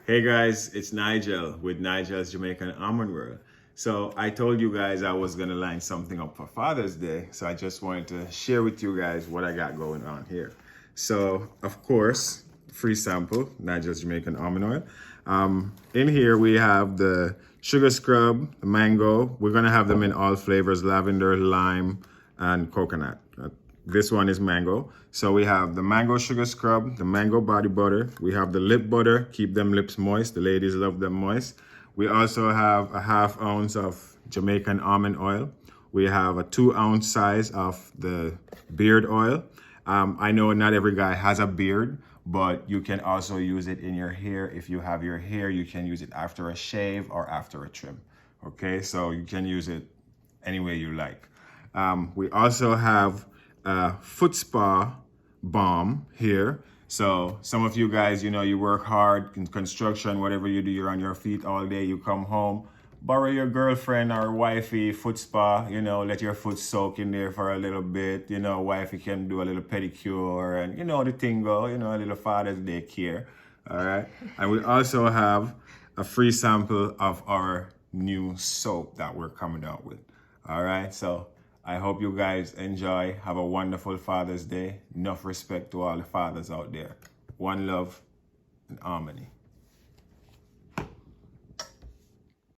Hey guys, it's Nigel with Nigel's Jamaican Almond World. So I told you guys I was gonna line something up for Father's Day. So I just wanted to share with you guys what I got going on here. So of course, free sample, Nigel's Jamaican Almond Oil. In here we have the sugar scrub, the mango. We're gonna have them in all flavors: lavender, lime, and coconut. This one is mango. So we have the mango sugar scrub, the mango body butter. We have the lip butter, keep them lips moist. The ladies love them moist. We also have a ½ ounce of Jamaican almond oil. We have a 2-ounce size of the beard oil. I know not every guy has a beard, but you can also use it in your hair. If you have your hair, you can use it after a shave or after a trim. Okay, so you can use it any way you like. We also have foot spa balm here. So some of you guys, you work hard in construction, whatever you do, you're on your feet all day, you come home, borrow your girlfriend or wifey foot spa, let your foot soak in there for a little bit, wifey can do a little pedicure and the thing go, a little Father's Day care. All right. And we also have a free sample of our new soap that we're coming out with. All right. So I hope you guys enjoy. Have a wonderful Father's Day. Enough respect to all the fathers out there. One love and harmony.